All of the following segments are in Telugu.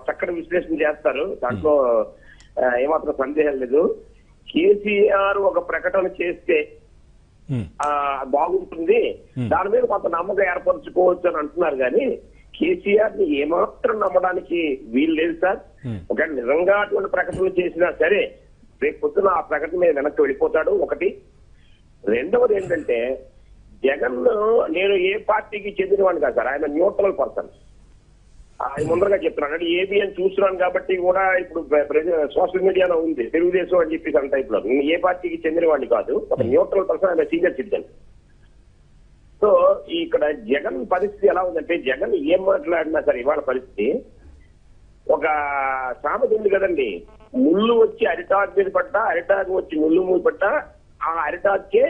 చక్కటి విశ్లేషణ చేస్తారు, దాంట్లో ఏమాత్రం సందేహం లేదు. కేసీఆర్ ఒక ప్రకటన చేస్తే బాగుంటుంది, దాని మీద కొంత నమ్మకం ఏర్పరచుకోవచ్చు అని అంటున్నారు. కానీ కేసీఆర్ ని ఏమాత్రం నమ్మడానికి వీలు లేదు సార్. ఒకవేళ నిజంగా అటువంటి ప్రకటనలు చేసినా సరే రేపు పొద్దున ఆ ప్రకటన మీద వెనక్కి వెళ్ళిపోతాడు. ఒకటి. రెండవది ఏంటంటే, జగన్ నేను ఏ పార్టీకి చెందినవాడిని కాదు సార్, ఆయన న్యూట్రల్ పర్సన్. ఆయన ముందరగా చెప్తున్నాను, అంటే ఏబీ అని చూస్తున్నాను కాబట్టి కూడా ఇప్పుడు సోషల్ మీడియాలో ఉంది తెలుగుదేశం అని చెప్పేసి అంత టైప్ లో. నేను ఏ పార్టీకి చెందినవాడిని కాదు, ఒక న్యూట్రల్ పర్సన్, ఆయన సీనియర్ సిటిజన్. సో ఇక్కడ జగన్ పరిస్థితి ఎలా ఉందంటే, జగన్ ఏం మాట్లాడినా సరే ఇవాళ పరిస్థితి ఒక సామెత ఉంది కదండి, ముళ్ళు వచ్చి అరిటాకు మీద పడ్డా, అరిటాకు వచ్చి ముళ్ళు మీద పడ్డా ఆ అరిటాకే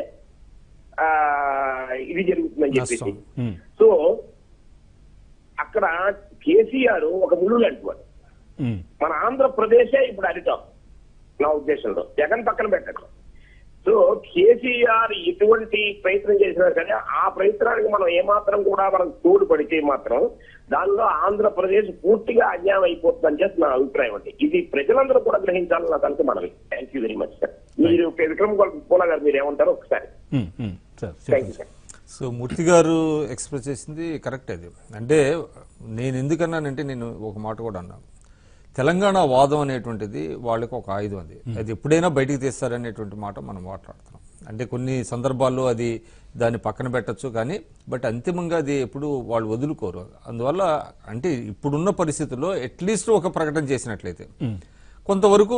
ఇది జరుగుతుందని చెప్పేసి. సో అక్కడ కేసీఆర్ ఒక ముళ్ళు లాంటివాడు. మన ఆంధ్రప్రదేశే ఇప్పుడు అరిటాకు నా ఉద్దేశంలో, జగన్ పక్కన పెట్టండి. సో కేసీఆర్ ఎటువంటి ప్రయత్నం చేసినా సరే ఆ ప్రయత్నానికి మనం ఏమాత్రం కూడా మనం తోడుపడితే మాత్రం దానిలో ఆంధ్రప్రదేశ్ పూర్తిగా అన్యాయం అయిపోతుందని చెప్పి నా అభిప్రాయం అండి. ఇది ప్రజలందరూ కూడా గ్రహించాలని నాకు అంతే మనవి. Thank you very much sir. మీరు విక్రమ్ పోలా గారు మీరు ఏమంటారో ఒకసారి. Thank you sir. సో మూర్తి గారు ఎక్స్ప్రెస్ చేసింది కరెక్ట్. అది అంటే నేను ఎందుకన్నానంటే, నేను ఒక మాట కూడా అన్నాను, తెలంగాణ వాదం అనేటువంటిది వాళ్ళకి ఒక ఆయుధం. అది ఎప్పుడైనా బయటికి తీస్తారనేటువంటి మాట మనం మాట్లాడుతున్నాం. అంటే కొన్ని సందర్భాల్లో అది దాన్ని పక్కన పెట్టచ్చు, కానీ బట్ అంతిమంగా అది ఎప్పుడు వాళ్ళు వదులుకోరు. అందువల్ల అంటే ఇప్పుడున్న పరిస్థితుల్లో అట్లీస్ట్ ఒక ప్రకటన చేసినట్లయితే కొంతవరకు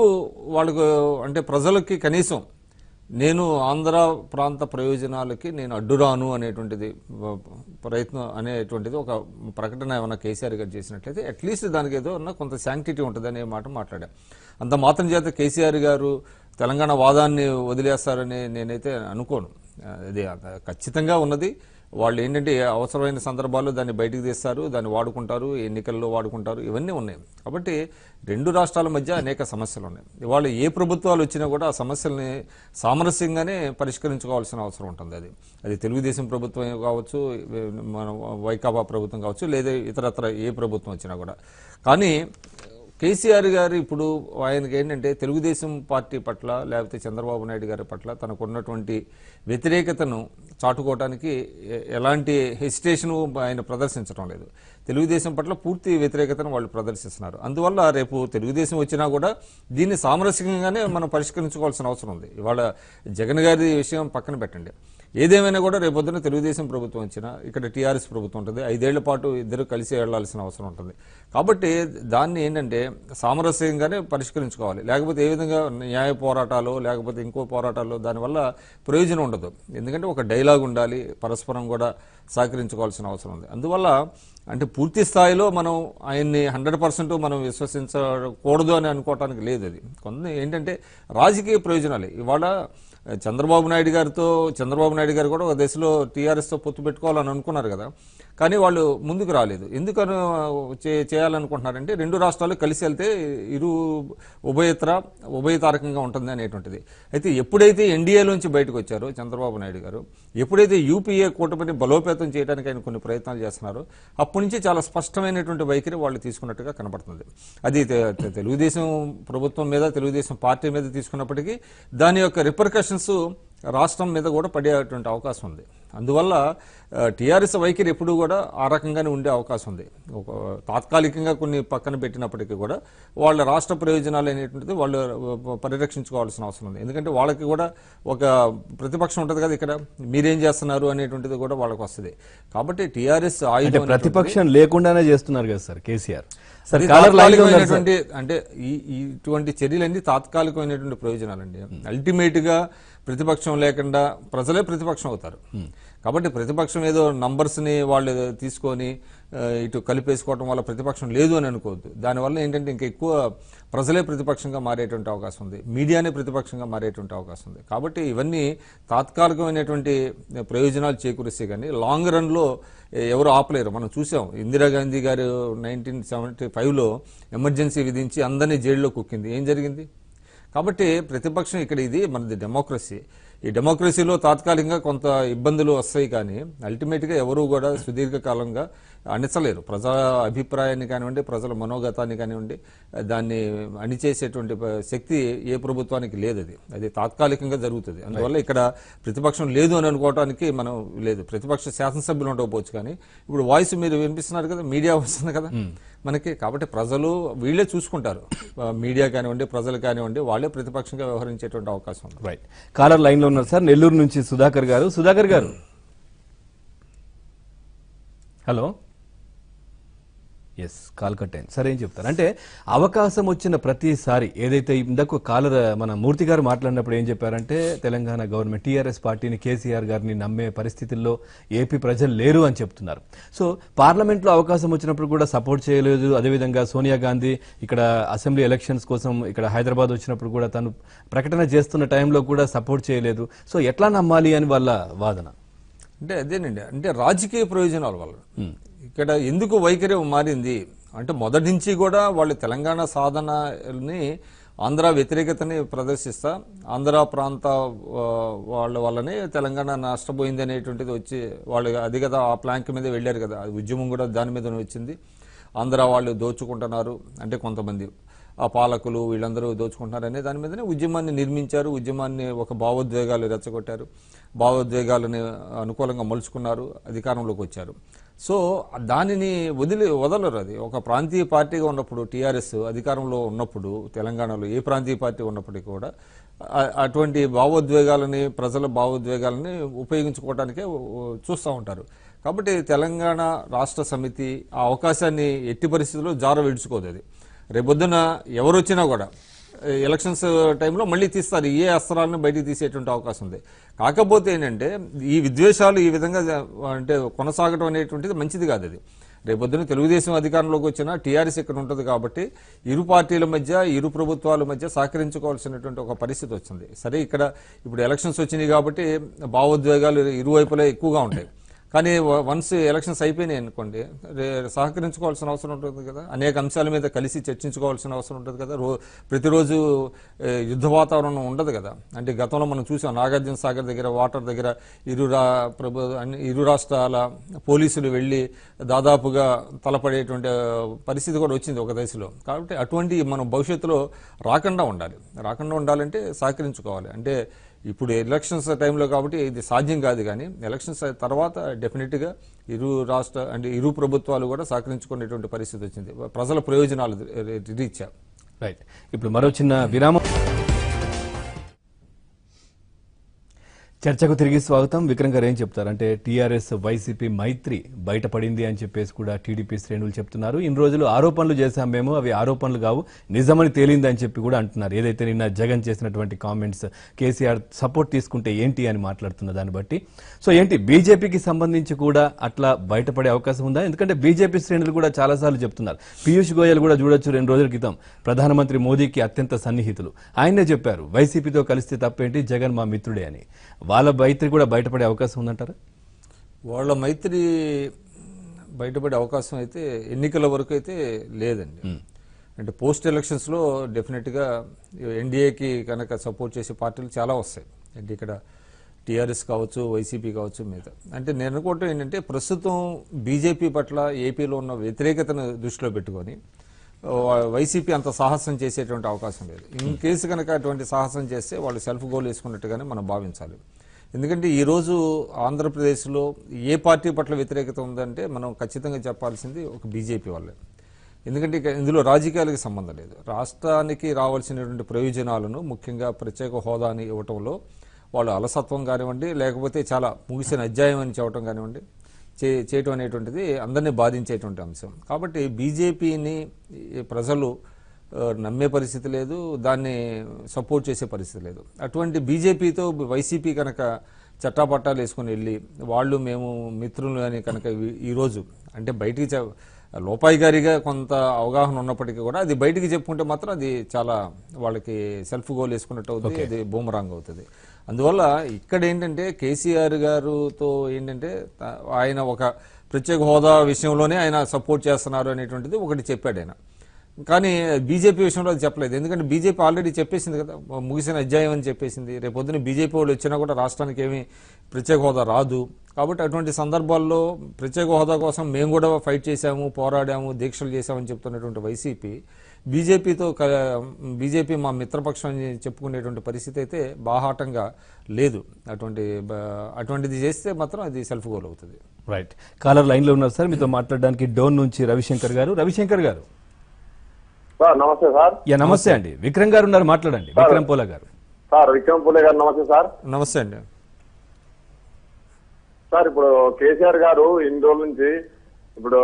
వాళ్ళకు అంటే ప్రజలకి కనీసం నేను ఆంధ్ర ప్రాంత ప్రయోజనాలకి నేను అడ్డురాను అనేటువంటిది ప్రయత్నం అనేటువంటిది ఒక ప్రకటన ఏమైనా కేసీఆర్ గారు చేసినట్లయితే అట్లీస్ట్ దానికి ఏదో కొంత శాంక్టిటీ ఉంటుంది అనే మాట మాట్లాడాం. అంత మాత్రం చేత కేసీఆర్ గారు తెలంగాణ వాదాన్ని వదిలేస్తారని నేనైతే అనుకోను. అది ఖచ్చితంగా ఉన్నది. వాళ్ళు ఏంటంటే అవసరమైన సందర్భాల్లో దాన్ని బయటకు తీస్తారు, దాన్ని వాడుకుంటారు, ఎన్నికల్లో వాడుకుంటారు, ఇవన్నీ ఉన్నాయి. కాబట్టి రెండు రాష్ట్రాల మధ్య అనేక సమస్యలు ఉన్నాయి. ఇవాళ ఏ ప్రభుత్వాలు వచ్చినా కూడా ఆ సమస్యల్ని సామరస్యంగానే పరిష్కరించుకోవాల్సిన అవసరం ఉంటుంది. అది తెలుగుదేశం ప్రభుత్వం కావచ్చు, మన వైకాపా ప్రభుత్వం కావచ్చు, లేదా ఇతరత్ర ఏ ప్రభుత్వం వచ్చినా కూడా. కానీ కేసీఆర్ గారు ఇప్పుడు ఆయనకి ఏంటంటే తెలుగుదేశం పార్టీ పట్ల లేకపోతే చంద్రబాబు నాయుడు గారి పట్ల తనకున్నటువంటి వ్యతిరేకతను చాటుకోవడానికి ఎలాంటి హెసిటేషను ఆయన ప్రదర్శించడం లేదు. తెలుగుదేశం పట్ల పూర్తి వ్యతిరేకతను వాళ్ళు ప్రదర్శిస్తున్నారు. అందువల్ల రేపు తెలుగుదేశం వచ్చినా కూడా దీన్ని సామరస్యంగానే మనం పరిష్కరించుకోవాల్సిన అవసరం ఉంది. ఇవాళ జగన్ గారి విషయం పక్కన పెట్టండి, ఏదేమైనా కూడా రేపొద్దున తెలుగుదేశం ప్రభుత్వం వచ్చినా ఇక్కడ టీఆర్ఎస్ ప్రభుత్వం ఉంటుంది, 5 ఏళ్ల పాటు ఇద్దరు కలిసి వెళ్లాల్సిన అవసరం ఉంటుంది. కాబట్టి దాన్ని ఏంటంటే సామరస్యంగానే పరిష్కరించుకోవాలి. లేకపోతే ఏ విధంగా న్యాయ పోరాటాలు లేకపోతే ఇంకో పోరాటాలు దానివల్ల ప్రయోజనం ఉండదు. ఎందుకంటే ఒక డైలాగ్ ఉండాలి, పరస్పరం కూడా సహకరించుకోవాల్సిన అవసరం ఉంది. అందువల్ల అంటే పూర్తి స్థాయిలో మనం ఆయన్ని 100% మనం విశ్వసించకూడదు అని అనుకోవటానికి లేదు. అది కొంత ఏంటంటే రాజకీయ ప్రయోజనాలే. ఇవాళ చంద్రబాబు నాయుడు గారు కూడా ఒక దశలో టీఆర్ఎస్తో పొత్తు పెట్టుకోవాలని అనుకున్నారు కదా, కానీ వాళ్ళు ముందుకు రాలేదు. ఎందుకని చేయాలనుకుంటున్నారంటే రెండు రాష్ట్రాలు కలిసి వెళ్తే ఉభయతారకంగా ఉంటుంది అనేటువంటిది. అయితే ఎప్పుడైతే ఎన్డీఏలోంచి బయటకు వచ్చారో చంద్రబాబు నాయుడు గారు, ఎప్పుడైతే యూపీఏ కూటమిని బలోపేతం చేయడానికి ఆయన కొన్ని ప్రయత్నాలు చేస్తున్నారో అప్పటి నుంచి చాలా స్పష్టమైనటువంటి వైఖరి వాళ్ళు తీసుకున్నట్టుగా కనబడుతుంది. అది తెలుగుదేశం ప్రభుత్వం మీద తెలుగుదేశం పార్టీ మీద తీసుకున్నప్పటికీ దాని యొక్క రిపర్కషన్స్ రాష్ట్రం మీద కూడా పడేటువంటి అవకాశం ఉంది. అందువల్ల టీఆర్ఎస్ వైఖరి ఎప్పుడు కూడా ఆ రకంగానే ఉండే అవకాశం ఉంది. తాత్కాలికంగా కొన్ని పక్కన పెట్టినప్పటికీ కూడా వాళ్ళ రాష్ట్ర ప్రయోజనాలు అనేటువంటిది వాళ్ళు పరిరక్షించుకోవాల్సిన అవసరం ఉంది. ఎందుకంటే వాళ్ళకి కూడా ఒక ప్రతిపక్షం ఉంటుంది కదా, ఇక్కడ మీరేం చేస్తున్నారు అనేటువంటిది కూడా వాళ్ళకి వస్తుంది. కాబట్టి టీఆర్ఎస్ ఆయుధం ప్రతిపక్షం లేకుండానే చేస్తున్నారు కదా సార్ కేసీఆర్. అంటే ఇటువంటి చర్యలన్నీ తాత్కాలికమైనటువంటి ప్రయోజనాలండి. అల్టిమేట్ గా ప్రతిపక్షం లేకుండా ప్రజలే ప్రతిపక్షం అవుతారు. కాబట్టి ప్రతిపక్షం ఏదో నంబర్స్ ని వాళ్ళు తీసుకొని ఇటు కలిపేసుకోవడం వల్ల ప్రతిపక్షం లేదు అని అనుకోవద్దు. దానివల్ల ఏంటంటే ఇంకా ఎక్కువ ప్రజలే ప్రతిపక్షంగా మారేటువంటి అవకాశం ఉంది, మీడియానే ప్రతిపక్షంగా మారేటువంటి అవకాశం ఉంది. కాబట్టి ఇవన్నీ తాత్కాలికమైనటువంటి ప్రయోజనాలు చేకూరిస్తే కానీ లాంగ్ రన్ లో ఎవరు ఆపలేరు. మనం చూసాం, ఇందిరాగాంధీ గారు 1975లో ఎమర్జెన్సీ విధించి అందరినీ జైల్లో కుక్కింది. ఏం జరిగింది? కాబట్టి ప్రతిపక్షం ఇక్కడ ఇది మనది డెమోక్రసీ. ఈ డెమోక్రసీలో తాత్కాలికంగా కొంత ఇబ్బందులు వస్తాయి, కానీ అల్టిమేట్గా ఎవరు కూడా సుదీర్ఘకాలంగా అణిచలేరు. ప్రజల అభిప్రాయాన్ని కానివ్వండి, ప్రజల మనోగతాన్ని కానివ్వండి, దాన్ని అణిచేసేటువంటి శక్తి ఏ ప్రభుత్వానికి లేదు. అది తాత్కాలికంగా జరుగుతుంది. అందువల్ల ఇక్కడ ప్రతిపక్షం లేదు అని అనుకోవడానికి మనం లేదు. ప్రతిపక్ష శాసనసభ్యులు ఉండకపోవచ్చు, కానీ ఇప్పుడు వాయిస్ మీరు వినిపిస్తున్నారు కదా, మీడియా వస్తుంది కదా మనకి. కాబట్టి ప్రజలు వీళ్ళే చూసుకుంటారు, మీడియా కానివ్వండి, ప్రజలు కానివ్వండి, వాళ్ళే ప్రతిపక్షంగా వ్యవహరించేటువంటి అవకాశం ఉంది. రైట్. కాలర్ లైన్ లో ఉన్నారు సార్, నెల్లూరు నుంచి సుధాకర్ గారు. సుధాకర్ గారు, హలో. ఎస్, కాల్ కట్ అయింది. సరే, ఏం చెప్తారు అంటే అవకాశం వచ్చిన ప్రతిసారి ఏదైతే ఇందాక కాలర్ మన మూర్తి గారు మాట్లాడినప్పుడు ఏం చెప్పారంటే తెలంగాణ గవర్నమెంట్ టీఆర్ఎస్ పార్టీని, కేసీఆర్ గారిని నమ్మే పరిస్థితుల్లో ఏపీ ప్రజలు లేరు అని చెప్తున్నారు. సో పార్లమెంట్లో అవకాశం వచ్చినప్పుడు కూడా సపోర్ట్ చేయలేదు. అదేవిధంగా సోనియా గాంధీ ఇక్కడ అసెంబ్లీ ఎలక్షన్స్ కోసం ఇక్కడ హైదరాబాద్ వచ్చినప్పుడు కూడా తను ప్రకటన చేస్తున్న టైంలో కూడా సపోర్ట్ చేయలేదు. సో ఎట్లా నమ్మాలి అని వాళ్ళ వాదన. అంటే అదేనండి, అంటే రాజకీయ ప్రయోజనాల వల్ల ఇక్కడ ఎందుకు వైఖరి మారింది అంటే, మొదటి నుంచి కూడా వాళ్ళు తెలంగాణ సాధనని ఆంధ్ర వ్యతిరేకతని ప్రదర్శిస్తా, ఆంధ్ర ప్రాంత వాళ్ళ వల్లనే తెలంగాణ నష్టపోయింది అనేటువంటిది వచ్చి వాళ్ళు అది కదా ఆ ప్లాంక్ మీద వెళ్ళారు కదా, ఉద్యమం కూడా దాని మీద వచ్చింది. ఆంధ్ర వాళ్ళు దోచుకుంటున్నారు అంటే, కొంతమంది ఆ పాలకులు వీళ్ళందరూ దోచుకుంటున్నారు అనే దాని మీదనే ఉద్యమాన్ని నిర్మించారు. ఉద్యమాన్ని ఒక భావోద్వేగాలు రెచ్చగొట్టారు, భావోద్వేగాలని అనుకూలంగా మలుచుకున్నారు, అధికారంలోకి వచ్చారు. సో దానిని వదలరు. అది ఒక ప్రాంతీయ పార్టీగా ఉన్నప్పుడు, టీఆర్ఎస్ అధికారంలో ఉన్నప్పుడు తెలంగాణలో ఏ ప్రాంతీయ పార్టీ ఉన్నప్పటికీ కూడా అటువంటి భావోద్వేగాలని, ప్రజల భావోద్వేగాలని ఉపయోగించుకోవడానికే చూస్తూ ఉంటారు. కాబట్టి తెలంగాణ రాష్ట్ర సమితి ఆ అవకాశాన్ని ఎట్టి పరిస్థితుల్లో జార విడుచుకోదు. అది రేపొద్దున ఎవరు వచ్చినా కూడా ఎలక్షన్స్ టైంలో మళ్ళీ తీస్తారు, ఏ అస్త్రాలను బయటికి తీసేటువంటి అవకాశం ఉంది. కాకపోతే ఏంటంటే ఈ విద్వేషాలు ఈ విధంగా అంటే కొనసాగడం అనేటువంటిది మంచిది కాదు. అది రేపొద్దున తెలుగుదేశం అధికారంలోకి వచ్చినా టీఆర్ఎస్ ఇక్కడ ఉంటుంది కాబట్టి ఇరు పార్టీల మధ్య, ఇరు ప్రభుత్వాల మధ్య సహకరించుకోవాల్సినటువంటి ఒక పరిస్థితి వచ్చింది. సరే, ఇక్కడ ఇప్పుడు ఎలక్షన్స్ వచ్చినాయి కాబట్టి భావోద్వేగాలు ఇరువైపులా ఎక్కువగా ఉంటాయి. కానీ వన్స్ ఎలక్షన్స్ అయిపోయినాయి అనుకోండి, సహకరించుకోవాల్సిన అవసరం ఉంటుంది కదా, అనేక అంశాల మీద కలిసి చర్చించుకోవాల్సిన అవసరం ఉంటుంది కదా. ప్రతిరోజు యుద్ధ వాతావరణం ఉండదు కదా. అంటే గతంలో మనం చూసాం, నాగార్జున సాగర్ దగ్గర వాటర్ దగ్గర ఇరు రాష్ట్రాల పోలీసులు వెళ్ళి దాదాపుగా తలపడేటువంటి పరిస్థితి కూడా వచ్చింది ఒక దశలో. కాబట్టి అటువంటి మనం భవిష్యత్తులో రాకుండా ఉండాలంటే సహకరించుకోవాలి. అంటే ఇప్పుడు ఎలక్షన్స్ టైంలో కాబట్టి ఇది సాధ్యం కాదు, కానీ ఎలక్షన్స్ తర్వాత డెఫినెట్గా ఇరు ప్రభుత్వాలు కూడా సహకరించుకునేటువంటి పరిస్థితి వచ్చింది, ప్రజల ప్రయోజనాలు రీత్యా. రైట్. ఇప్పుడు మరో చిన్న విరామం. చర్చకు తిరిగి స్వాగతం. విక్రమ్ గారు ఏం చెప్తారంటే టీఆర్ఎస్ వైసీపీ మైత్రి బయటపడింది అని చెప్పేసి కూడా టీడీపీ శ్రేణులు చెప్తున్నారు. ఇన్ని రోజులు ఆరోపణలు చేశాం మేము, అవి ఆరోపణలు కావు, నిజమని తేలింది అని చెప్పి కూడా అంటున్నారు. ఏదైతే నిన్న జగన్ చేసినటువంటి కామెంట్స్, కేసీఆర్ సపోర్ట్ తీసుకుంటే ఏంటి అని మాట్లాడుతున్న దాన్ని బట్టి, సో ఏంటి బీజేపీకి సంబంధించి కూడా అట్లా బయటపడే అవకాశం ఉందా? ఎందుకంటే బీజేపీ శ్రేణులు కూడా చాలాసార్లు చెప్తున్నారు. పీయూష్ గోయల్ కూడా చూడొచ్చు, 2 రోజుల క్రితం ప్రధానమంత్రి మోదీకి అత్యంత సన్నిహితులు, ఆయనే చెప్పారు వైసీపీతో కలిస్తే తప్పేంటి, జగన్ మా మిత్రుడే అని. వాళ్ళ మైత్రి కూడా బయటపడే అవకాశం ఉందంటారా? వాళ్ళ మైత్రి బయటపడే అవకాశం అయితే ఎన్నికల వరకు అయితే లేదండి. అంటే పోస్ట్ ఎలక్షన్స్లో డెఫినెట్గా ఎన్డీఏకి కనుక సపోర్ట్ చేసే పార్టీలు చాలా వస్తాయి. అంటే ఇక్కడ టీఆర్ఎస్ కావచ్చు, వైసీపీ కావచ్చు, మీద. అంటే నేను అనుకోవటం ఏంటంటే ప్రస్తుతం బీజేపీ పట్ల ఏపీలో ఉన్న వ్యతిరేకతను దృష్టిలో పెట్టుకొని వైసీపీ అంత సాహసం చేసేటువంటి అవకాశం లేదు. ఇన్ కేసు కనుక అటువంటి సాహసం చేస్తే వాళ్ళు సెల్ఫ్ గోల్ వేసుకున్నట్టుగానే మనం భావించాలి. ఎందుకంటే ఈరోజు ఆంధ్రప్రదేశ్లో ఏ పార్టీ పట్ల వ్యతిరేకత ఉందంటే మనం ఖచ్చితంగా చెప్పాల్సింది ఒక బీజేపీ వాళ్ళే. ఎందుకంటే ఇందులో రాజకీయాలకు సంబంధం లేదు. రాష్ట్రానికి రావాల్సినటువంటి ప్రయోజనాలను, ముఖ్యంగా ప్రత్యేక హోదాని ఇవ్వటంలో వాళ్ళు అలసత్వం కానివ్వండి, లేకపోతే చాలా ముగిసిన అధ్యాయం అని చెప్పడం కానివ్వండి, చేయటం అనేటువంటిది అందరినీ బాధించేటువంటి అంశం. కాబట్టి బీజేపీని ప్రజలు నమ్మే పరిస్థితి లేదు, దాన్ని సపోర్ట్ చేసే పరిస్థితి లేదు. అటువంటి బీజేపీతో వైసీపీ కనుక చట్టాపట్టాలు వేసుకుని వెళ్ళి వాళ్ళు మేము మిత్రులు అని కనుక ఈరోజు అంటే బయటికి లోపాయిగారిగా కొంత అవగాహన ఉన్నప్పటికీ కూడా అది బయటికి చెప్పుకుంటే మాత్రం అది చాలా వాళ్ళకి సెల్ఫ్ గోల్ వేసుకున్నట్టు అవుతుంది, అది బూమరాంగ్ అవుతుంది. అందువల్ల ఇక్కడ ఏంటంటే కేసీఆర్ గారుతో ఏంటంటే ఆయన ఒక ప్రత్యేక హోదా విషయంలోనే ఆయన సపోర్ట్ చేస్తున్నారు అనేటువంటిది ఒకటి చెప్పాడు ఆయన. కానీ బీజేపీ విషయంలో అది చెప్పలేదు. ఎందుకంటే బీజేపీ ఆల్రెడీ చెప్పేసింది కదా, ముగిసిన అధ్యాయం అని చెప్పేసింది. రేపు పొద్దున బీజేపీ వాళ్ళు వచ్చినా కూడా రాష్ట్రానికి ఏమీ ప్రత్యేక హోదా రాదు. కాబట్టి అటువంటి సందర్భాల్లో ప్రత్యేక హోదా కోసం మేము కూడా ఫైట్ చేశాము, పోరాడాము, దీక్షలు చేశామని చెప్తున్నటువంటి వైసీపీ బీజేపీ మా మిత్రపక్షం అని చెప్పుకునేటువంటి పరిస్థితి అయితే బాహాటంగా లేదు. అటువంటిది చేస్తే మాత్రం అది సెల్ఫ్ గోల్ అవుతుంది. రైట్, కాలర్ లైన్ లో ఉన్నారు సార్, మీతో మాట్లాడడానికి డోన్ నుంచి రవిశంకర్ గారు. రవిశంకర్ గారు నమస్తే సార్. నమస్తే అండి. విక్రమ్ గారు ఉన్నారు, మాట్లాడండి. విక్రమ్ పోలా గారు. సార్ విక్రమ్ పూలే గారు నమస్తే సార్. నమస్తే అండి. సార్ ఇప్పుడు కేసీఆర్ గారు ఇన్ని రోజుల నుంచి ఇప్పుడు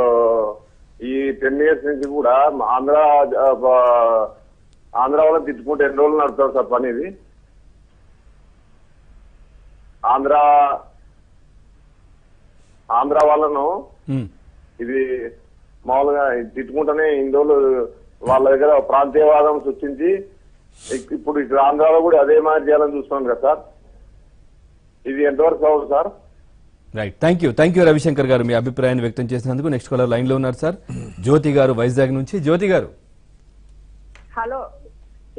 ఈ 10 years నుంచి కూడా ఆంధ్ర వాళ్ళని తిట్టుకుంటే ఎన్ని రోజులు నడుపుతారు సార్ పని? ఇది ఆంధ్ర వాళ్ళను ఇది మామూలుగా తిట్టుకుంటూనే ఇన్ని రోజులు వాళ్ళ దగ్గర ప్రాంతీయవాదం సృష్టించి ఇప్పుడు ఇక్కడ ఆంధ్రాలో కూడా అదే మాదిరి చేయాలని చూస్తున్నాం కదా సార్. ఇది ఎంతవరకు అవుతుంది sir? Right, thank you Ravishankar గారు, మీ అభిప్రాయాన్ని వ్యక్తం చేసినందుకు. నెక్స్ట్ కాలర్ లైన్ లో ఉన్నారు సార్, జ్యోతి గారు వైజాగ్ నుంచి. జ్యోతి గారు హలో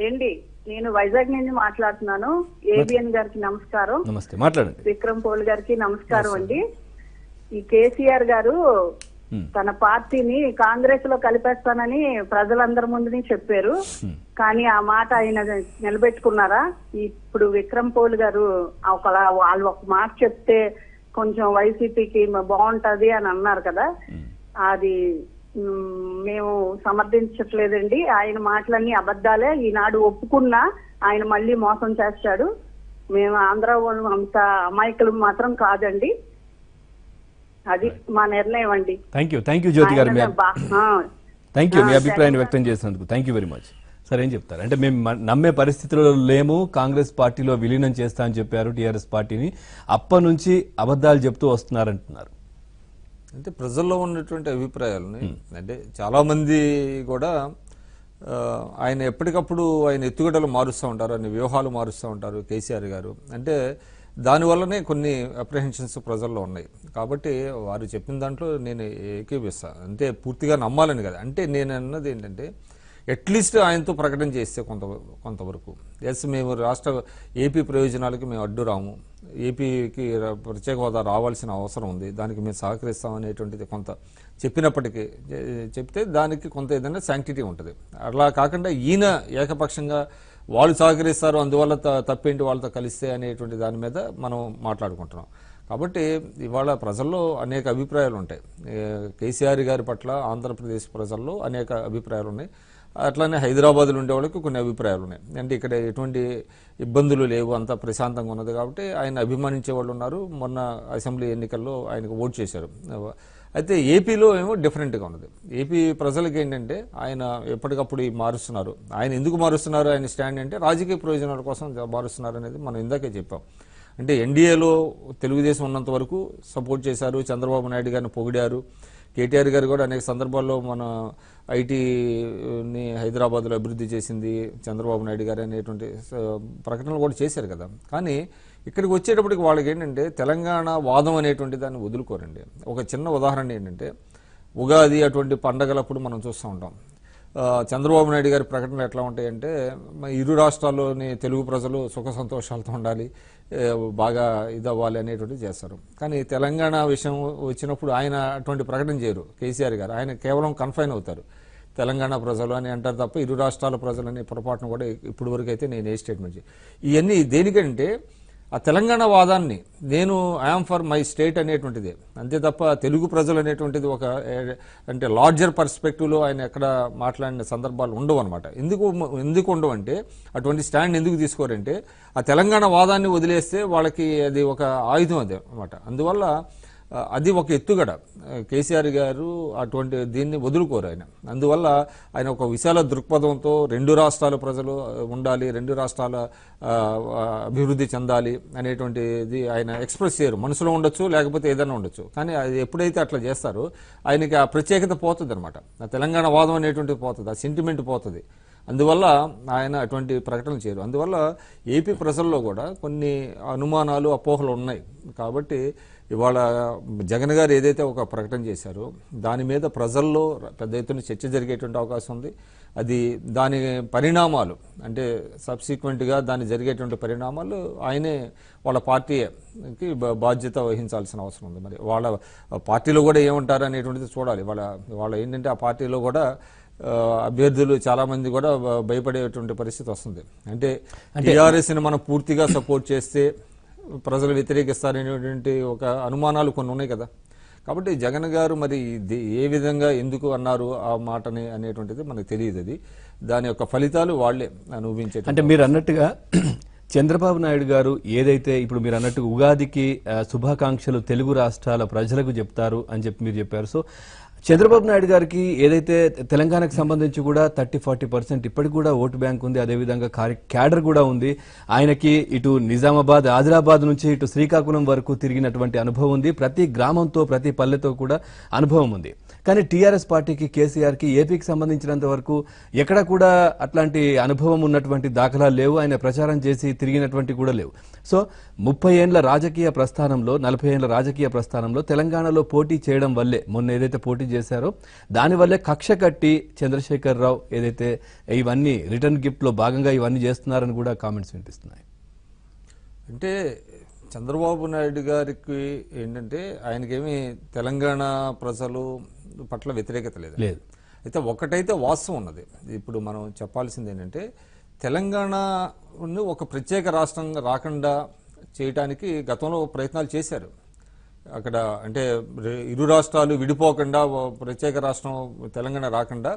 ఏండి, నేను వైజాగ్ నుంచి మాట్లాడుతున్నాను. ఏబిఎన్ గారికి నమస్కారం. నమస్తే, మాట్లాడండి. విక్రమ్ పోల్ గారికి నమస్కారం అండి. ఈ కేసీఆర్ గారు తన పార్టీని కాంగ్రెస్ లో కలిపేస్తానని ప్రజలందరి ముందుని చెప్పారు, కానీ ఆ మాట ఆయన నిలబెట్టుకున్నారా? ఇప్పుడు విక్రమ్ పోల్ గారు వాళ్ళు ఒక మాట చెప్తే కొంచెం వైసీపీకి బాగుంటది అని అన్నారు కదా, అది మేము సమర్థించట్లేదండి. ఆయన మాటలన్నీ అబద్ధాలే. ఈనాడు ఒప్పుకున్నా ఆయన మళ్ళీ మోసం చేస్తాడు. మేము ఆంధ్ర వాళ్ళు అంత అమాయకులు మాత్రం కాదండి. అది మా నిర్ణయం అండి. థ్యాంక్ యూ జ్యోతి గారు, మీ అభిప్రాయాన్ని వ్యక్తం చేసినందుకు thank you very much. Sir ఏం చెప్తారు? అంటే మేము నమ్మే పరిస్థితుల్లో లేము, కాంగ్రెస్ పార్టీలో విలీనం చేస్తా అని చెప్పారు టీఆర్ఎస్ పార్టీని, అప్పటి నుంచి అబద్ధాలు చెప్తూ వస్తున్నారంటున్నారు. అంటే ప్రజల్లో ఉన్నటువంటి అభిప్రాయాలని, అంటే చాలా మంది కూడా ఆయన ఎప్పటికప్పుడు ఆయన ఎత్తుగడలు మారుస్తూ ఉంటారు, ఆయన వ్యూహాలు మారుస్తూ ఉంటారు కేసీఆర్ గారు. అంటే దానివల్లనే కొన్ని అప్రహెన్షన్స్ ప్రజల్లో ఉన్నాయి. కాబట్టి వారు చెప్పిన దాంట్లో నేను ఏకీపిస్తాను. అంటే పూర్తిగా నమ్మాలని కదా. అంటే నేను అన్నది ఏంటంటే అట్లీస్ట్ ఆయనతో ప్రకటన చేస్తే కొంతవరకు ఎస్ మేము ఏపీ ప్రయోజనాలకి మేము అడ్డు రాము, ఏపీకి ప్రత్యేక హోదా రావాల్సిన అవసరం ఉంది, దానికి మేము సహకరిస్తాం అనేటువంటిది కొంత చెప్పినప్పటికీ చెప్తే దానికి కొంత ఏదైనా శాంక్టిటీ ఉంటుంది. అలా కాకుండా ఈయన ఏకపక్షంగా వాళ్ళు సహకరిస్తారు అందువల్ల తప్పేంటి వాళ్ళతో కలిస్తే అనేటువంటి దాని మీద మనం మాట్లాడుకుంటున్నాం. కాబట్టి ఇవాళ ప్రజల్లో అనేక అభిప్రాయాలు ఉంటాయి. కేసీఆర్ గారి పట్ల ఆంధ్రప్రదేశ్ ప్రజల్లో అనేక అభిప్రాయాలు ఉన్నాయి. అట్లానే హైదరాబాద్లో ఉండే వాళ్ళకి కొన్ని అభిప్రాయాలు ఉన్నాయి. అంటే ఇక్కడ ఎటువంటి ఇబ్బందులు లేవు, అంతా ప్రశాంతంగా ఉన్నది కాబట్టి ఆయన అభిమానించే వాళ్ళు ఉన్నారు. మొన్న అసెంబ్లీ ఎన్నికల్లో ఆయనకు ఓటు చేశారు. అయితే ఏపీలో ఏమో డిఫరెంట్గా ఉన్నది. ఏపీ ప్రజలకి ఏంటంటే ఆయన ఎప్పటికప్పుడు మారుస్తున్నారు. ఆయన ఎందుకు మారుస్తున్నారు, ఆయన స్టాండ్ అంటే రాజకీయ ప్రయోజనాల కోసం మారుస్తున్నారు అనేది మనం ఇందాకే చెప్పాం. అంటే ఎన్డీఏలో తెలుగుదేశం ఉన్నంత వరకు సపోర్ట్ చేశారు, చంద్రబాబు నాయుడు గారిని పొగిడారు. కేటీఆర్ గారు కూడా అనేక సందర్భాల్లో మన ఐటీని హైదరాబాద్లో అభివృద్ధి చేసింది చంద్రబాబు నాయుడు గారు అనేటువంటి ప్రకటనలు కూడా చేశారు కదా. కానీ ఇక్కడికి వచ్చేటప్పటికి వాళ్ళకి ఏంటంటే తెలంగాణ వాదం అనేటువంటి దాన్ని వదులుకోరండి. ఒక చిన్న ఉదాహరణ ఏంటంటే ఉగాది అటువంటి పండగలప్పుడు మనం చూస్తూ ఉంటాం. చంద్రబాబు నాయుడు గారి ప్రకటనలు ఎట్లా ఉంటాయంటే ఇరు రాష్ట్రాల్లోని తెలుగు ప్రజలు సుఖ సంతోషాలతో ఉండాలి, బాగా ఇదవ్వాలి అనేటువంటిది చేస్తారు. కానీ తెలంగాణ విషయం వచ్చినప్పుడు ఆయన అటువంటి ప్రకటన చేయరు కేసీఆర్ గారు. ఆయన కేవలం కన్ఫైన్ అవుతారు తెలంగాణ ప్రజలు అని అంటారు తప్ప ఇరు రాష్ట్రాల ప్రజలు అనే పొరపాటును కూడా ఇప్పటి వరకు అయితే నేను ఏ స్టేట్మెంట్ ఇవన్నీ దేనికంటే ఆ తెలంగాణ వాదాన్ని నేను ఐఎమ్ ఫర్ మై స్టేట్ అనేటువంటిది అంతే తప్ప తెలుగు ప్రజలు అనేటువంటిది ఒక అంటే లార్జర్ పర్స్పెక్టివ్లో ఆయన ఎక్కడ మాట్లాడిన సందర్భాలు ఉండవు అనమాట. ఎందుకు ఉండవు అంటే అటువంటి స్టాండ్ ఎందుకు తీసుకోరంటే ఆ తెలంగాణ వాదాన్ని వదిలేస్తే వాళ్ళకి అది ఒక ఆయుధం అది అనమాట. అందువల్ల అది ఒక ఎత్తుగడ. కేసీఆర్ గారు అటువంటి దీన్ని వదులుకోరు ఆయన. అందువల్ల ఆయన ఒక విశాల దృక్పథంతో రెండు రాష్ట్రాల ప్రజలు ఉండాలి, రెండు రాష్ట్రాల అభివృద్ధి చెందాలి అనేటువంటిది ఆయన ఎక్స్ప్రెస్ చేయరు. మనసులో ఉండొచ్చు, లేకపోతే ఏదైనా ఉండొచ్చు. కానీ అది ఎప్పుడైతే అట్లా చేస్తారో ఆయనకి ఆ ప్రత్యేకత పోతుంది అనమాట. ఆ తెలంగాణ వాదం అనేటువంటిది పోతుంది, ఆ సెంటిమెంట్ పోతుంది. అందువల్ల ఆయన అటువంటి ప్రకటనలు చేయరు. అందువల్ల ఏపీ ప్రజల్లో కూడా కొన్ని అనుమానాలు, అపోహలు ఉన్నాయి. కాబట్టి ఇవాళ జగన్ గారు ఏదైతే ఒక ప్రకటన చేశారో దాని మీద ప్రజల్లో పెద్ద ఎత్తున చర్చ జరిగేటువంటి అవకాశం ఉంది. అది దాని పరిణామాలు అంటే సబ్సిక్వెంట్గా దాని జరిగేటువంటి పరిణామాలు ఆయనే వాళ్ళ పార్టీకి బాధ్యత వహించాల్సిన అవసరం ఉంది. మరి వాళ్ళ పార్టీలో కూడా ఏమంటారు అనేటువంటిది చూడాలి. వాళ్ళ ఏంటంటే ఆ పార్టీలో కూడా అభ్యర్థులు చాలా మంది కూడా భయపడేటువంటి పరిస్థితి వస్తుంది. అంటే టీఆర్ఎస్ని మనం పూర్తిగా సపోర్ట్ చేస్తే ప్రజలు వ్యతిరేకిస్తారనేటువంటి ఒక అనుమానాలు కొన్ని ఉన్నాయి కదా. కాబట్టి జగన్ గారు మరి ఏ విధంగా ఎందుకు అన్నారు ఆ మాటని అనేటువంటిది మనకు తెలియదు. అది దాని యొక్క ఫలితాలు వాళ్లే అనుభవించే. అంటే మీరు అన్నట్టుగా చంద్రబాబు నాయుడు గారు ఏదైతే ఇప్పుడు మీరు అన్నట్టుగా ఉగాదికి శుభాకాంక్షలు తెలుగు రాష్ట్రాల ప్రజలకు చెప్తారు అని చెప్పి మీరు చెప్పారు. సో చంద్రబాబు నాయుడు గారికి ఏదైతే తెలంగాణకు సంబంధించి కూడా 30-40% ఇప్పటికి కూడా ఓటు బ్యాంక్ ఉంది, అదేవిధంగా క్యాడర్ కూడా ఉంది. ఆయనకి ఇటు నిజామాబాద్, ఆదిలాబాద్ నుంచి ఇటు శ్రీకాకుళం వరకు తిరిగినటువంటి అనుభవం ఉంది. ప్రతి గ్రామంతో ప్రతి పల్లెతో కూడా అనుభవం ఉంది. కానీ టీఆర్ఎస్ పార్టీకి, కేసీఆర్కి, ఏపీకి సంబంధించినంత వరకు ఎక్కడ కూడా అట్లాంటి అనుభవం ఉన్నటువంటి దాఖలాలు లేవు. ఆయన ప్రచారం చేసి తిరిగినటువంటి కూడా లేవు. సో 30 ఏళ్ల రాజకీయ ప్రస్థానంలో, 40 ఏళ్ల రాజకీయ ప్రస్థానంలో తెలంగాణలో పోటీ చేయడం వల్లే, మొన్న ఏదైతే పోటీ చేశారో దానివల్లే కక్ష కట్టి చంద్రశేఖర్ రావు ఏదైతే ఇవన్నీ రిటర్న్ గిఫ్ట్ లో భాగంగా ఇవన్నీ చేస్తున్నారని కూడా కామెంట్స్ వినిపిస్తున్నాయి. అంటే చంద్రబాబు నాయుడు గారికి ఏంటంటే ఆయనకేమి తెలంగాణ ప్రజలు పట్ల వ్యతిరేకత లేదు. అయితే ఒకటైతే వాస్తవం ఉన్నది. ఇప్పుడు మనం చెప్పాల్సింది ఏంటంటే తెలంగాణను ఒక ప్రత్యేక రాష్ట్రంగా రాకుండా చేయడానికి గతంలో ప్రయత్నాలు చేశారు. అక్కడ అంటే ఇరు రాష్ట్రాలు విడిపోకుండా ప్రత్యేక రాష్ట్రం తెలంగాణ రాకుండా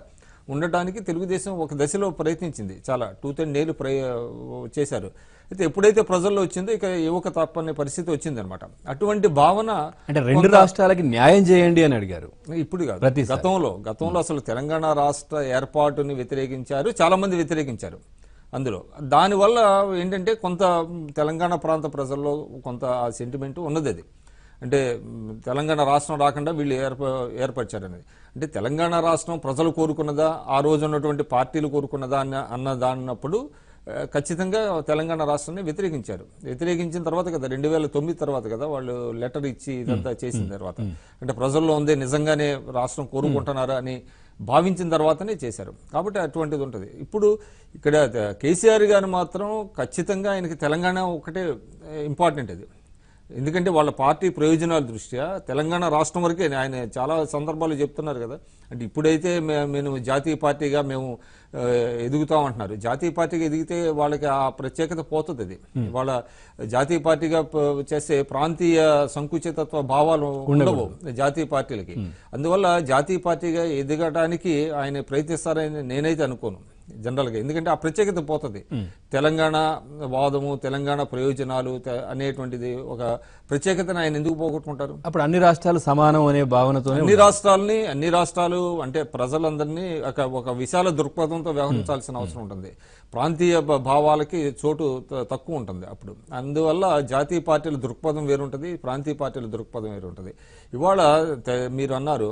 ఉండటానికి తెలుగుదేశం ఒక దశలో ప్రయత్నించింది. చాలా 2-3 ఏళ్ళు చేశారు. అయితే ఎప్పుడైతే ప్రజల్లో వచ్చిందో ఇక యువక తప్పని పరిస్థితి వచ్చిందనమాట. అటువంటి భావన అంటే 2 రాష్ట్రాలకి న్యాయం చేయండి అని అడిగారు. ఇప్పుడు కాదు, గతంలో అసలు తెలంగాణ రాష్ట్ర ఏర్పాటుని వ్యతిరేకించారు, చాలా మంది వ్యతిరేకించారు. అందులో దానివల్ల ఏంటంటే కొంత తెలంగాణ ప్రాంత ప్రజల్లో కొంత ఆ సెంటిమెంట్ ఉన్నది. అది అంటే తెలంగాణ రాష్ట్రం రాకుండా వీళ్ళు ఏర్పరిచారనేది. అంటే తెలంగాణ రాష్ట్రం ప్రజలు కోరుకున్నదా, ఆ రోజు ఉన్నటువంటి పార్టీలు కోరుకున్నదా అన్నప్పుడు ఖచ్చితంగా తెలంగాణ రాష్ట్రాన్ని వ్యతిరేకించారు. వ్యతిరేకించిన తర్వాత కదా 2009 తర్వాత కదా వాళ్ళు లెటర్ ఇచ్చి ఇదంతా చేసిన తర్వాత, అంటే ప్రజల్లో ఉందే నిజంగానే రాష్ట్రం కోరుకుంటున్నారా అని భావించిన తర్వాతనే చేశారు. కాబట్టి అటువంటిది ఉంటుంది. ఇప్పుడు ఇక్కడ కేసీఆర్ గారు మాత్రం ఖచ్చితంగా ఆయనకి తెలంగాణ ఒకటే ఇంపార్టెంట్. అది ఎందుకంటే వాళ్ళ పార్టీ ప్రయోజనాల దృష్ట్యా తెలంగాణ రాష్ట్రం వరకే ఆయన చాలా సందర్భాలు చెప్తున్నారు కదా. అంటే ఇప్పుడైతే మేము జాతీయ పార్టీగా మేము ఎదుగుతామంటున్నారు. జాతీయ పార్టీగా ఎదిగితే వాళ్ళకి ఆ ప్రత్యేకత పోతుంది. అది వాళ్ళ జాతీయ పార్టీగా చేసే ప్రాంతీయ సంకుచితత్వ భావాలు ఉండవు జాతీయ పార్టీలకి. అందువల్ల జాతీయ పార్టీగా ఎదగడానికి ఆయన ప్రయత్నిస్తారని నేనైతే అనుకోను జనరల్గా. ఎందుకంటే ఆ ప్రత్యేకత పోతుంది. తెలంగాణ వాదము, తెలంగాణ ప్రయోజనాలు అనేటువంటిది ఒక ప్రత్యేకతను ఆయన ఎందుకు పోగొట్టుకుంటారు? అప్పుడు అన్ని రాష్ట్రాలు సమానం అనే భావనతో అన్ని రాష్ట్రాలు అంటే ప్రజలందరినీ ఒక విశాల దృక్పథంతో వ్యవహరించాల్సిన అవసరం ఉంటుంది. ప్రాంతీయ భావాలకి చోటు తక్కువ ఉంటుంది అప్పుడు. అందువల్ల జాతీయ పార్టీల దృక్పథం వేరుంటుంది, ప్రాంతీయ పార్టీల దృక్పథం వేరుంటుంది. ఇవాళ మీరు అన్నారు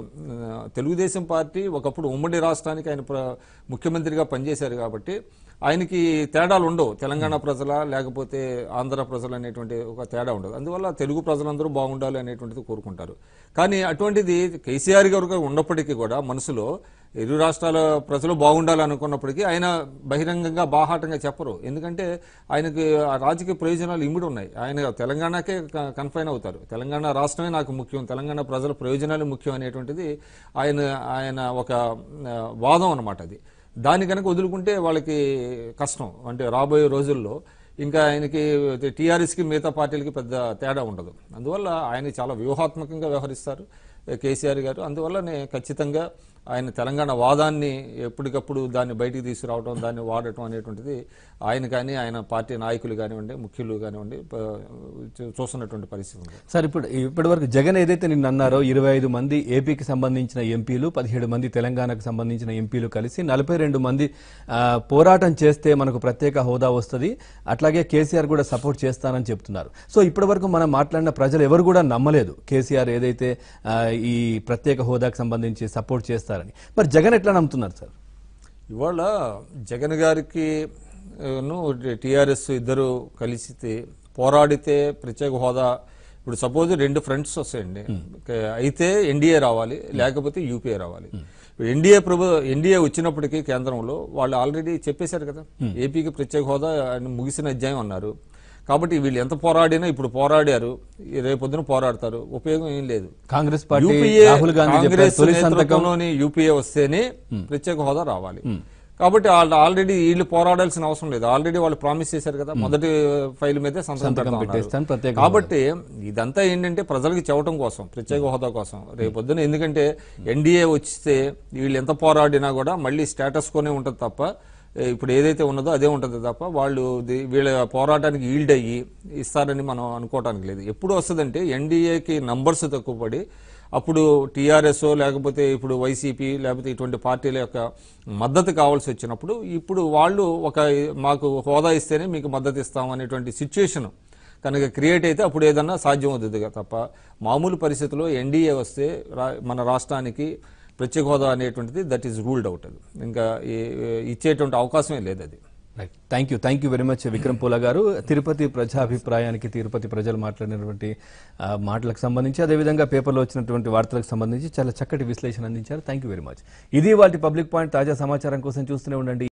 తెలుగుదేశం పార్టీ ఒకప్పుడు ఉమ్మడి రాష్ట్రానికి ఆయన ముఖ్యమంత్రిగా పనిచేశారు కాబట్టి ఆయనకి తేడాలు ఉండవు. తెలంగాణ ప్రజల లేకపోతే ఆంధ్ర ప్రజలు అనేటువంటి ఒక తేడా ఉండదు. అందువల్ల తెలుగు ప్రజలందరూ బాగుండాలి అనేటువంటిది కోరుకుంటారు. కానీ అటువంటిది కేసీఆర్ గారు ఉన్నప్పటికీ కూడా మనసులో ఇరు రాష్ట్రాల ప్రజలు బాగుండాలి అనుకున్నప్పటికీ ఆయన బహిరంగంగా బాహాటంగా చెప్పరు. ఎందుకంటే ఆయనకి ఆ రాజకీయ ప్రయోజనాలు ఇమిడి ఉన్నాయి. ఆయన తెలంగాణకే కన్ఫైన్ అవుతారు. తెలంగాణ రాష్ట్రమే నాకు ముఖ్యం, తెలంగాణ ప్రజల ప్రయోజనాలు ముఖ్యం అనేటువంటిది ఆయన ఒక వాదం అన్నమాట. అది దాన్ని కనుక వదులుకుంటే వాళ్ళకి కష్టం. అంటే రాబోయే రోజుల్లో ఇంకా ఆయనకి టీఆర్ఎస్కి మిగతా పార్టీలకి పెద్ద తేడా ఉండదు. అందువల్ల ఆయన చాలా వ్యూహాత్మకంగా వ్యవహరిస్తారు కేసీఆర్ గారు. అందువల్లనే ఖచ్చితంగా ఆయన తెలంగాణ వాదాన్ని ఎప్పటికప్పుడు దాన్ని బయటికి తీసుకురావడం, దాన్ని వాడటం అనేటువంటిది ఆయన కానీ ఆయన పార్టీ నాయకులు కానివ్వండి, ముఖ్యులు కానివ్వండి చూస్తున్నటువంటి పరిస్థితి ఉంది. సార్ ఇప్పటి వరకు జగన్ ఏదైతే నిన్న అన్నారో 25 మంది ఏపీకి సంబంధించిన ఎంపీలు, 17 మంది తెలంగాణకు సంబంధించిన ఎంపీలు కలిసి 42 మంది పోరాటం చేస్తే మనకు ప్రత్యేక హోదా వస్తుంది, అట్లాగే కేసీఆర్ కూడా సపోర్ట్ చేస్తానని చెప్తున్నారు. సో ఇప్పటి వరకు మనం మాట్లాడిన ప్రజలు ఎవరు కూడా నమ్మలేదు కేసీఆర్ ఏదైతే ఈ ప్రత్యేక హోదాకు సంబంధించి సపోర్ట్ చేస్తారు. మరి జగన్ ఎట్లా నమ్ముతున్నారు సార్? ఇవాళ జగన్ గారికి టీఆర్ఎస్ ఇద్దరు కలిసి పోరాడితే ప్రత్యేక హోదా, ఇప్పుడు సపోజ్ 2 ఫ్రంట్స్ వస్తాయండి, అయితే ఎన్డీఏ రావాలి లేకపోతే యూపీఏ రావాలి. ఎన్డీఏ వచ్చినప్పటికీ కేంద్రంలో వాళ్ళు ఆల్రెడీ చెప్పేశారు కదా, ఏపీకి ప్రత్యేక హోదా ముగిసిన అధ్యాయం అన్నారు. కాబట్టి వీళ్ళు ఎంత పోరాడినా ఇప్పుడు పోరాడారు, రేపొద్దున పోరాడతారు, ఉపయోగం ఏం లేదు. కాంగ్రెస్ పార్టీ యూపీఏ రాహుల్ గాంధీ కాంగ్రెస్ నేతృత్వంలోని యూపీఏ వస్తేనే ప్రత్యేక హోదా రావాలి. కాబట్టి వాళ్ళు ఆల్రెడీ వీళ్ళు పోరాడాల్సిన అవసరం లేదు. ఆల్రెడీ వాళ్ళు ప్రామిస్ చేశారు కదా, మొదటి ఫైల్ మీదే సంతకం పెట్టారు. కాబట్టి ఇదంతా ఏంటంటే ప్రజలకు చెప్పడం కోసం, ప్రత్యేక హోదా కోసం. రేపొద్దున ఎందుకంటే ఎన్డీఏ వస్తే వీళ్ళు ఎంత పోరాడినా కూడా మళ్ళీ స్టేటస్ కోనే ఉంటుంది తప్ప, ఇప్పుడు ఏదైతే ఉన్నదో అదే ఉంటుంది తప్ప వాళ్ళు వీళ్ళ పోరాటానికి ఈల్డ్ అయ్యి ఇస్తారని మనం అనుకోవటానికి లేదు. ఎప్పుడు వస్తుందంటే ఎన్డీఏకి నంబర్స్ తక్కువ పడి అప్పుడు టీఆర్ఎస్ లేకపోతే ఇప్పుడు వైసీపీ లేకపోతే ఇటువంటి పార్టీల యొక్క మద్దతు కావాల్సి వచ్చినప్పుడు ఇప్పుడు వాళ్ళు మాకు హోదా ఇస్తేనే మీకు మద్దతు ఇస్తాం అనేటువంటి సిచ్యుయేషన్ కనుక క్రియేట్ అయితే అప్పుడు ఏదన్నా సాధ్యం అవుతుంది తప్ప మామూలు పరిస్థితుల్లో ఎన్డీఏ వస్తే మన రాష్ట్రానికి ప్రత్యేక హోదా అనేటువంటిది దట్ ఈస్ రూల్డ్ అవుట్. అది ఇంకా ఇచ్చేటువంటి అవకాశమే లేదు అది. Right, thank you very much Vikram పూల గారు. తిరుపతి ప్రజాభిప్రాయానికి తిరుపతి ప్రజలు మాట్లాడినటువంటి మాటలకు సంబంధించి, అదేవిధంగా పేపర్లో వచ్చినటువంటి వార్తలకు సంబంధించి చాలా చక్కటి విశ్లేషణ అందించారు. Thank you very much. ఇది వాటి పబ్లిక్ పాయింట్. తాజా సమాచారం కోసం చూస్తూనే ఉండండి